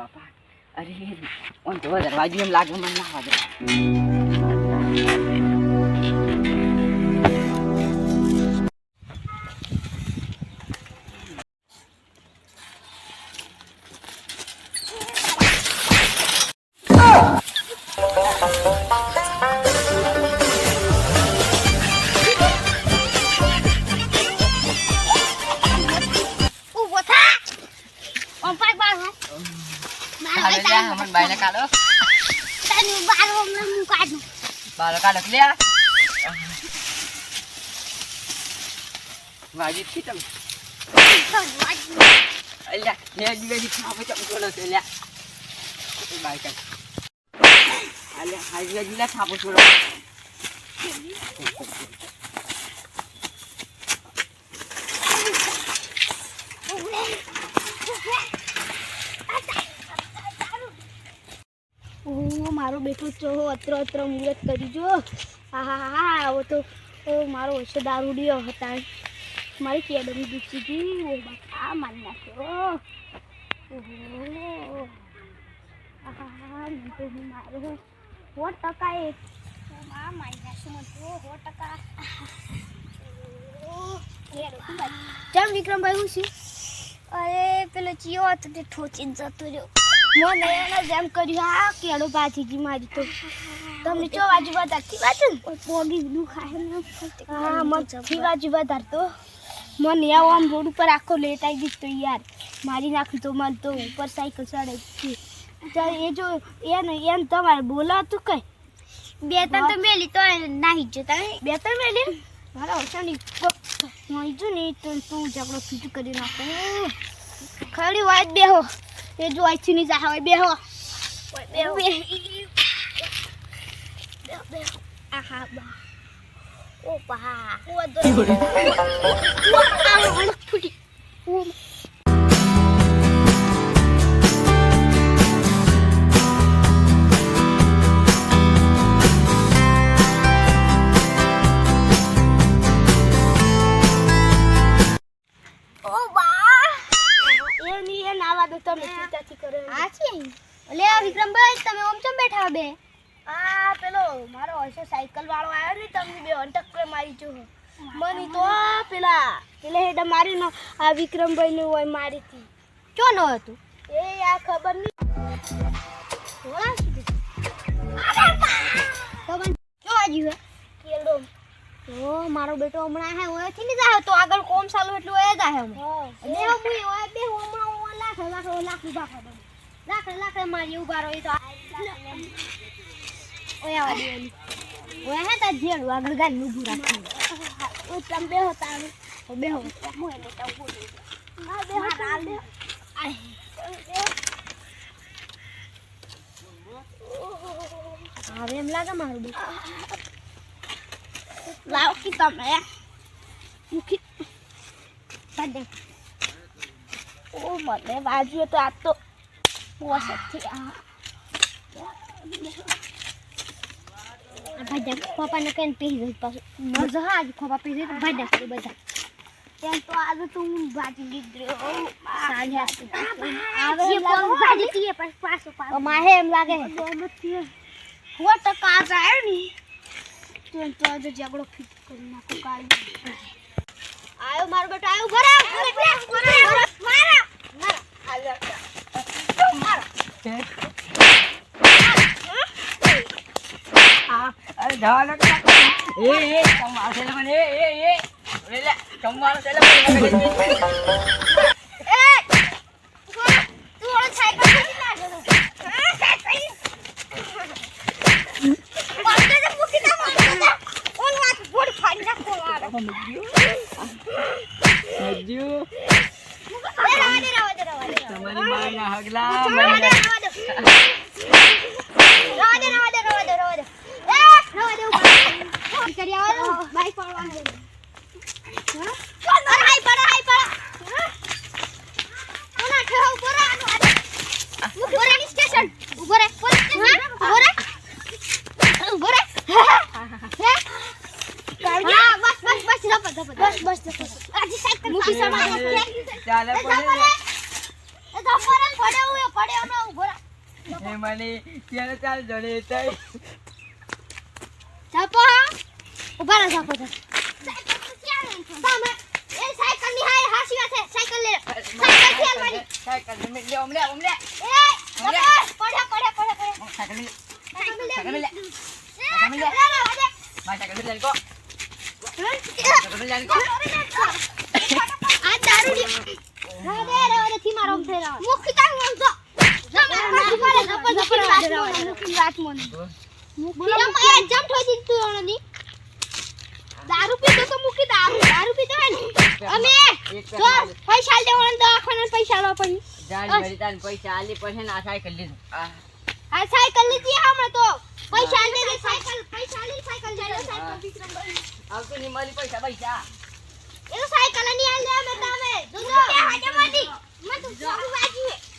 બાપા અરે ઓન તો દરવાજો એમ લાગે મને ના વાગે Mình bày nó cá đó. Tao ba hôm nó mua cá được. Bà là cá được lia. Và gì thích không? Ấy là, nè đi đi sao phải chậm cô là thế nè. Cái bài cái. Ấy là hai người đi là sao phải cô rồi. મારો બેટો ચો અત્ર મુરત કરી જો હા આવો તો મારો હશે દારૂડિયો હતા મારી કેડમી દુખી ગઈ ઓ બાપા મારી નાખ્યો ઓહો હા મને તો મારો 100% એ માં મારી નાખ્યો મને 100% કેમ વિક્રમભાઈ હું છું અરે પેલો ચિયો હતો તે ઠોચીને જતો રહ્યો મને એને જેમ કર્યું આ કેળો પાછી મારી તો તમને ચો બાજુ વધારતી બાજુ પોગી દુખાય ને હા મથી બાજુ વધારતો મને આવો આમ રોડ ઉપર આખો લેટ આવી ગઈ તો યાર મારી નાખ્યું તો મને તો ઉપર સાયકલ ચડે છે એ જો એને તમારે બોલાતું કઈ બે ત્રણ તો મેલી તો નાહી જો તમે બે ત્રણ મેલી મારા ઓછાની હું જો ને તો તું ઝઘડો ફીટ કરી નાખો ખરી વાત બેહો એ જો આઈ ની જા હોય બેહો આહા બા ઓ બા ઓ દો આ ફૂટી વિક્રમભાઈ તમે ઓમ ચમ બેઠા બે આ પેલો મારો હશે સાયકલ વાળો આવ્યો ને તમને બે અંટક મારી જો મની તો પેલા હેડ મારી નો આ વિક્રમભાઈ ને હોય મારી થી ક્યો ન હતું એ આ ખબર નહીં હોળા ખબર ક્યો આજી હે કેડો ઓ મારો બેટો હમણાં હે ઓય થી ને જાય તો આગળ કોમ ચાલુ એટલું ઓય જાય હમ અને હું ઓય બે હમણાં લાખ રૂપિયા ખબર લાખ મારી ઉભા રહી તો ઓયા વાડી ઓયા હે તા જેડું આગળ ગાડી ઊભું રાખી ઓ તમ બેહો તારું બેહો હું એને તો બોલી ના બેહો તાલ હવે એમ લાગે મારું બેટું લાવ કી તમે મુખી પાડે ઓ મને બાજુ તો આ તો પોસથી આ ભાઈ પપ્પાને કઈ પી ગઈ પાછું મજા આજ પપ્પા પી ગઈ ભાઈ નાખી બધા તેમ તો આજ તો હું ભાજી લીધો સાંજે આવે લાગે ભાજી પીએ પાછો માહે એમ લાગે નથી 100% જાય ને તેમ તો આજ ઝઘડો ફિટ કરી નાખો કાળી આયો મારો બેટો આયો ભરા મારા ના આજા અરે જવા લગ એ કમાલ છે મને એ લે કમાલ છે લે એ તું ઓળ સાયકલ થી ના જો પાછે જ મૂકી ના માર ઓન વાત બોડ ફાડી નાખો માર મજ્જુ તમારી માના હગલા મને બાઈક પાડવાનું હા હાઈ પડા ઓના ઠેવ ઉપર મુખોરાની સ્ટેશન ઉભો રે પોલીસ સ્ટેશન ઉભો રે હે હા બસ આજી સાઈકલ મુકી સમાજ ચાલે પડે એ તો પડે ઉયો પડે ન ઉભો મને ત્યારે ચાલ જડે તઈ જાપો ઉભા રહો જાપો સામે એ સાયકલ ની હાય હાસી વાત છે સાયકલ લે સાયકલ ખેલ મારી સાયકલ લે ઓમલે એ પડે સાયકલ લે સાયકલ લે સાયકલ લે સાયકલ લે કો આ દારૂ રે રે થી મારો થઈ રહ્યો મુખી તાંગ મનજો મુખી વાત મોન મુખી જમ ઠોજી તું ઓની દારૂ પીતો તો મુખી દારૂ પીતો હે ને અમે જો પૈસા લેવાનો દવાખાના પૈસા લો પછી જાની ભરી તાન પૈસા આલી પછી ના સાયકલ લીધું આ સાયકલ લીધી હમણાં તો પૈસા લે સાયકલ પૈસા લે સાયકલ જાય સાયકલ વિક્રમભાઈ આવતો ની મારી પૈસા પૈસા એ સાયકલ ની આલે અમે તમે જો હાજે માટી મત વાજી